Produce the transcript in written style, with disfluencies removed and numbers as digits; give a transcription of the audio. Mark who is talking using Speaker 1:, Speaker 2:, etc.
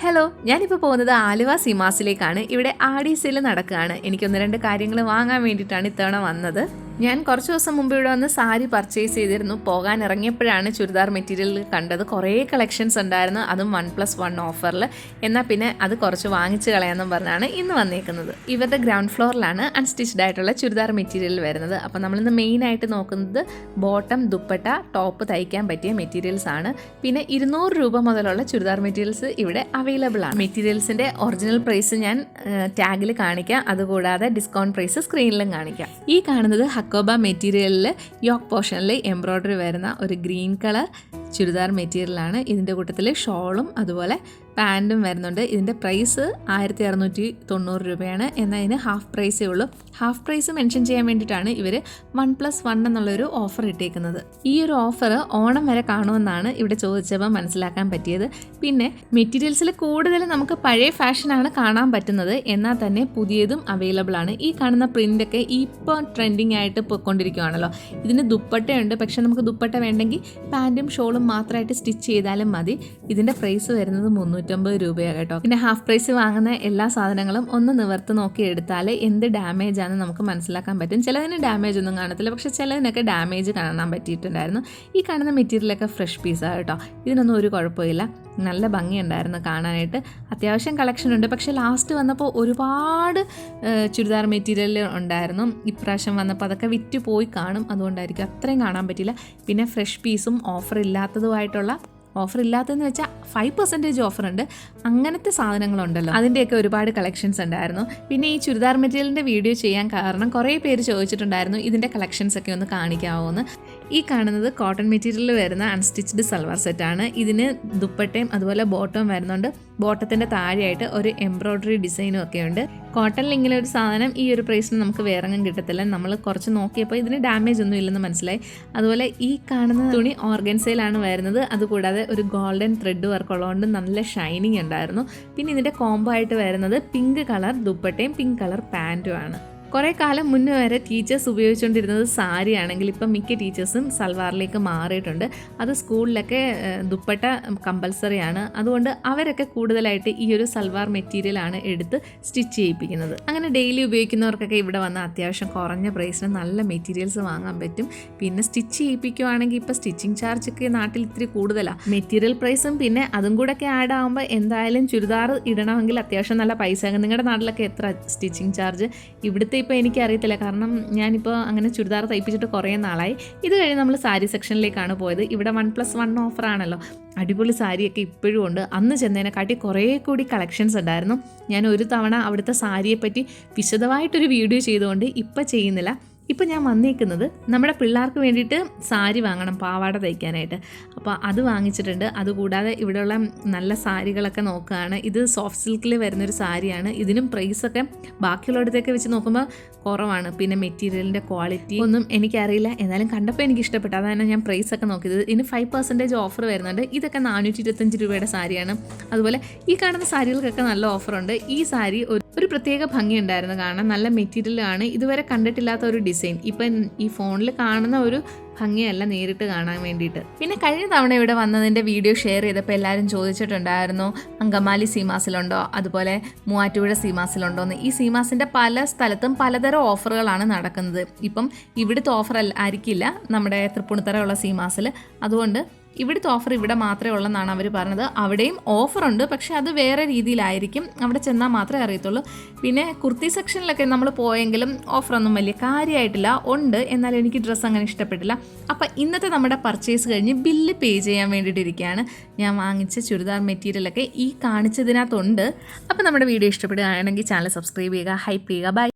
Speaker 1: Hello, ഞാനിപ്പോൾ പോകുന്നത് ആലുവ സീമാസിലേക്കാണ്. ഇവിടെ ആടി സെയിൽ നടക്കുകയാണ്. എനിക്കൊന്ന് രണ്ട് കാര്യങ്ങൾ വാങ്ങാൻ വേണ്ടിയിട്ടാണ് ഇത്തവണ വന്നത്. ഞാൻ കുറച്ച് ദിവസം മുമ്പ് ഇവിടെ വന്ന് സാരി പർച്ചേസ് ചെയ്തിരുന്നു. പോകാൻ ഇറങ്ങിയപ്പോഴാണ് ചുരിദാർ മെറ്റീരിയൽ കണ്ടത്. കുറേ കളക്ഷൻസ് ഉണ്ടായിരുന്നു, അതും 1+1 ഓഫറിൽ. എന്നാൽ പിന്നെ അത് കുറച്ച് വാങ്ങിച്ച് കളയാമെന്നും പറഞ്ഞാണ് ഇന്ന് വന്നേക്കുന്നത്. ഇവരുടെ ഗ്രൗണ്ട് ഫ്ലോറിലാണ് അൺസ്റ്റിച്ച്ഡ് ആയിട്ടുള്ള ചുരിദാർ മെറ്റീരിയൽ വരുന്നത്. അപ്പോൾ നമ്മളിന്ന് മെയിനായിട്ട് നോക്കുന്നത് ബോട്ടം, ദുപ്പട്ട, ടോപ്പ് തയ്ക്കാൻ പറ്റിയ മെറ്റീരിയൽസ് ആണ്. പിന്നെ 200 രൂപ മുതലുള്ള ചുരിദാർ മെറ്റീരിയൽസ് ഇവിടെ അവൈലബിൾ ആണ്. മെറ്റീരിയൽസിൻ്റെ ഒറിജിനൽ പ്രൈസ് ഞാൻ ടാഗിൽ കാണിക്കാം, അതുകൂടാതെ ഡിസ്കൗണ്ട് പ്രൈസ് സ്ക്രീനിലും കാണിക്കാം. ഈ കാണുന്നത് ഹക്കോബ മെറ്റീരിയലിൽ യോക്ക് പോർഷനിൽ എംബ്രോയ്ഡറി വരുന്ന ഒരു ഗ്രീൻ കളർ ചുരിദാർ മെറ്റീരിയലാണ്. ഇതിൻ്റെ കൂട്ടത്തിൽ ഷോളും അതുപോലെ പാൻറ്റും വരുന്നുണ്ട്. ഇതിൻ്റെ പ്രൈസ് 1690 രൂപയാണ്. എന്നാൽ ഇതിന് ഹാഫ് പ്രൈസേ ഉള്ളൂ. ഹാഫ് പ്രൈസ് മെൻഷൻ ചെയ്യാൻ വേണ്ടിയിട്ടാണ് ഇവർ 1+1 എന്നുള്ളൊരു ഓഫർ ഇട്ടേക്കുന്നത്. ഈ ഒരു ഓഫർ ഓണം വരെ കാണുമെന്നാണ് ഇവിടെ ചോദിച്ചപ്പോൾ മനസ്സിലാക്കാൻ പറ്റിയത്. പിന്നെ മെറ്റീരിയൽസിൽ കൂടുതൽ നമുക്ക് പഴയ ഫാഷനാണ് കാണാൻ പറ്റുന്നത്, എന്നാൽ തന്നെ പുതിയതും അവൈലബിൾ ആണ്. ഈ കാണുന്ന പ്രിൻ്റൊക്കെ ഇപ്പോൾ ട്രെൻഡിങ് ആയിട്ട് പോയിക്കൊണ്ടിരിക്കുകയാണല്ലോ. ഇതിന് ദുപ്പട്ടയുണ്ട്, പക്ഷേ നമുക്ക് ദുപ്പട്ട വേണ്ടെങ്കിൽ പാൻറ്റും ഷോളും മാത്രമായിട്ട് സ്റ്റിച്ച് ചെയ്താലും മതി. ഇതിൻ്റെ പ്രൈസ് വരുന്നത് 350 രൂപയാണ് കേട്ടോ. പിന്നെ ഹാഫ് പ്രൈസ് വാങ്ങുന്ന എല്ലാ സാധനങ്ങളും ഒന്ന് നിവർത്ത് നോക്കി എടുത്താൽ എന്ത് ഡാമേജ് ആണെന്ന് നമുക്ക് മനസ്സിലാക്കാൻ പറ്റും. ചിലതിന് ഡാമേജ് ഒന്നും കാണത്തില്ല, പക്ഷേ ചിലതിനൊക്കെ ഡാമേജ് കാണാൻ പറ്റിയിട്ടുണ്ടായിരുന്നു. ഈ കാണുന്ന മെറ്റീരിയലൊക്കെ ഫ്രഷ് പീസാണ് കേട്ടോ. ഇതിനൊന്നും ഒരു കുഴപ്പമില്ല, നല്ല ഭംഗിയുണ്ടായിരുന്നു കാണാനായിട്ട്. അത്യാവശ്യം കളക്ഷൻ ഉണ്ട്, പക്ഷേ ലാസ്റ്റ് വന്നപ്പോൾ ഒരുപാട് ചുരിദാർ മെറ്റീരിയൽ ഉണ്ടായിരുന്നു. ഇപ്രാവശ്യം വന്നപ്പോൾ അതൊക്കെ വിറ്റ് പോയി കാണും, അതുകൊണ്ടായിരിക്കും അത്രയും കാണാൻ പറ്റില്ല. പിന്നെ ഫ്രഷ് പീസും ഓഫർ ഇല്ലാത്തതെന്ന് വെച്ചാൽ 5% ഓഫറുണ്ട്. അങ്ങനത്തെ സാധനങ്ങളുണ്ടല്ലോ, അതിൻ്റെയൊക്കെ ഒരുപാട് കളക്ഷൻസ് ഉണ്ടായിരുന്നു. പിന്നെ ഈ ചുരിദാർ മെറ്റീരിയലിൻ്റെ വീഡിയോ ചെയ്യാൻ കാരണം കുറേ പേര് ചോദിച്ചിട്ടുണ്ടായിരുന്നു ഇതിൻ്റെ കളക്ഷൻസ് ഒക്കെ ഒന്ന് കാണിക്കാമോ എന്ന്. ഈ കാണുന്നത് കോട്ടൺ മെറ്റീരിയലിൽ വരുന്ന അൺസ്റ്റിച്ച്ഡ് സൽവാർ സെറ്റാണ്. ഇതിന് ദുപ്പട്ടയും അതുപോലെ ബോട്ടവും വരുന്നുണ്ട്. ബോട്ടത്തിൻ്റെ താഴെയായിട്ട് ഒരു എംബ്രോയ്ഡറി ഡിസൈനും ഒക്കെ ഉണ്ട്. കോട്ടണിൽ ഇങ്ങനെ ഒരു സാധനം ഈ ഒരു പ്രൈസിന് നമുക്ക് വേറെങ്ങും കിട്ടത്തില്ല. നമ്മൾ കുറച്ച് നോക്കിയപ്പോൾ ഇതിന് ഡാമേജ് ഒന്നും ഇല്ലെന്ന് മനസ്സിലായി. അതുപോലെ ഈ കാണുന്ന തുണി ഓർഗൻസയിലാണ് വരുന്നത്. അതുകൂടാതെ ഒരു ഗോൾഡൻ ത്രെഡ് വർക്ക് ഉള്ളതുകൊണ്ട് നല്ല ഷൈനിങ് ഉണ്ടായിരുന്നു. പിന്നെ ഇതിൻ്റെ കോംബോ ആയിട്ട് വരുന്നത് പിങ്ക് കളർ ദുപ്പട്ടയും പിങ്ക് കളർ പാൻറ്റും ആണ്. കുറേ കാലം മുന്നേ വരെ ടീച്ചേഴ്സ് ഉപയോഗിച്ചുകൊണ്ടിരുന്നത് സാരി ആണെങ്കിൽ ഇപ്പം മിക്ക ടീച്ചേഴ്സും സൽവാറിലേക്ക് മാറിയിട്ടുണ്ട്. അത് സ്കൂളിലൊക്കെ ദുപ്പട്ട കമ്പൽസറി ആണ്. അതുകൊണ്ട് അവരൊക്കെ കൂടുതലായിട്ട് ഈ ഒരു സൽവാർ മെറ്റീരിയലാണ് എടുത്ത് സ്റ്റിച്ച് ചെയ്യിപ്പിക്കുന്നത്. അങ്ങനെ ഡെയിലി ഉപയോഗിക്കുന്നവർക്കൊക്കെ ഇവിടെ വന്ന് അത്യാവശ്യം കുറഞ്ഞ പ്രൈസിന് നല്ല മെറ്റീരിയൽസ് വാങ്ങാൻ പറ്റും. പിന്നെ സ്റ്റിച്ച് ചെയ്യിപ്പിക്കുകയാണെങ്കിൽ ഇപ്പോൾ സ്റ്റിച്ചിങ് ചാർജ് ഒക്കെ നാട്ടിൽ ഇത്തിരി കൂടുതലാണ്. മെറ്റീരിയൽ പ്രൈസും പിന്നെ അതും കൂടെ ഒക്കെ ആഡ് ആകുമ്പോൾ എന്തായാലും ചുരിദാർ ഇടണമെങ്കിൽ അത്യാവശ്യം നല്ല പൈസ. നിങ്ങളുടെ നാട്ടിലൊക്കെ എത്ര സ്റ്റിച്ചിങ് ചാർജ്? ഇവിടുത്തെ ഇപ്പോൾ എനിക്കറിയത്തില്ല, കാരണം ഞാനിപ്പോൾ അങ്ങനെ ചുരിദാർ തയ്പ്പിച്ചിട്ട് കുറേ നാളായി. ഇത് കഴിഞ്ഞ് നമ്മൾ സാരി സെക്ഷനിലേക്കാണ് പോയത്. ഇവിടെ 1+1 ഓഫറാണല്ലോ. അടിപൊളി സാരിയൊക്കെ ഇപ്പോഴും ഉണ്ട്. അന്ന് ചെന്നതിനെക്കാട്ടി കുറേ കൂടി കളക്ഷൻസ് ഉണ്ടായിരുന്നു. ഞാൻ ഒരു തവണ അവിടുത്തെ സാരിയെപ്പറ്റി വിശദമായിട്ടൊരു വീഡിയോ ചെയ്തുകൊണ്ട് ഇപ്പം ചെയ്യുന്നില്ല. ഇപ്പം ഞാൻ വന്നേക്കുന്നത് നമ്മുടെ പിള്ളേർക്ക് വേണ്ടിയിട്ട് സാരി വാങ്ങണം, പാവാട തയ്ക്കാനായിട്ട്. അപ്പോൾ അത് വാങ്ങിച്ചിട്ടുണ്ട്. അതുകൂടാതെ ഇവിടെയുള്ള നല്ല സാരികളൊക്കെ നോക്കുകയാണ്. ഇത് സോഫ്റ്റ് സിൽക്കിൽ വരുന്നൊരു സാരിയാണ്. ഇതിനും പ്രൈസൊക്കെ ബാക്കിയുള്ളിടത്തേക്ക് വെച്ച് നോക്കുമ്പോൾ കുറവാണ്. പിന്നെ മെറ്റീരിയലിൻ്റെ ക്വാളിറ്റി ഒന്നും എനിക്കറിയില്ല, എന്നാലും കണ്ടപ്പോൾ എനിക്ക് ഇഷ്ടപ്പെട്ടു. അതാണ് ഞാൻ പ്രൈസൊക്കെ നോക്കിയത്. ഇതിന് 5% ഓഫർ വരുന്നുണ്ട്. ഇതൊക്കെ 425 രൂപയുടെ സാരിയാണ്. അതുപോലെ ഈ കാണുന്ന സാരികൾക്കൊക്കെ നല്ല ഓഫറുണ്ട്. ഈ സാരി ഒരു പ്രത്യേക ഭംഗിയുണ്ടായിരുന്നു കാണാൻ. നല്ല മെറ്റീരിയലാണ്. ഇതുവരെ കണ്ടിട്ടില്ലാത്ത ഒരു ഡിസൈൻ. ഇപ്പം ഈ ഫോണിൽ കാണുന്ന ഒരു ഭംഗിയല്ല നേരിട്ട് കാണാൻ വേണ്ടിയിട്ട്. പിന്നെ കഴിഞ്ഞ തവണ ഇവിടെ വന്നതിൻ്റെ വീഡിയോ ഷെയർ ചെയ്തപ്പോൾ എല്ലാവരും ചോദിച്ചിട്ടുണ്ടായിരുന്നു അങ്കമാലി സീമാസിലുണ്ടോ, അതുപോലെ മൂവാറ്റുപുഴ സീമാസിലുണ്ടോ എന്ന്. ഈ സീമാസിൻ്റെ പല സ്ഥലത്തും പലതരം ഓഫറുകളാണ് നടക്കുന്നത്. ഇപ്പം ഇവിടുത്തെ ഓഫർ ആയിരിക്കില്ല നമ്മുടെ തൃപ്പൂണിത്തറയുള്ള സീമാസിൽ. അതുകൊണ്ട് ഇവിടുത്തെ ഓഫർ ഇവിടെ മാത്രമേ ഉള്ളെന്നാണ് അവർ പറഞ്ഞത്. അവിടെയും ഓഫറുണ്ട്, പക്ഷേ അത് വേറെ രീതിയിലായിരിക്കും. അവിടെ ചെന്നാൽ മാത്രമേ അറിയത്തുള്ളൂ. പിന്നെ കുർത്തി സെക്ഷനിലൊക്കെ നമ്മൾ പോയെങ്കിലും ഓഫറൊന്നും വലിയ കാര്യമായിട്ടില്ല. ഉണ്ട്, എന്നാലും എനിക്ക് ഡ്രസ്സ് അങ്ങനെ ഇഷ്ടപ്പെട്ടില്ല. അപ്പോൾ ഇന്നത്തെ നമ്മുടെ പർച്ചേസ് കഴിഞ്ഞ് ബില്ല് പേ ചെയ്യാൻ വേണ്ടിയിട്ടിരിക്കുകയാണ്. ഞാൻ വാങ്ങിച്ച ചുരിദാർ മെറ്റീരിയലൊക്കെ ഈ കാണിച്ചതിനകത്തുണ്ട്. അപ്പോൾ നമ്മുടെ വീഡിയോ ഇഷ്ടപ്പെടുകയാണെങ്കിൽ ചാനൽ സബ്സ്ക്രൈബ് ചെയ്യുക, ഹൈപ്പ് ചെയ്യുക. ബൈ.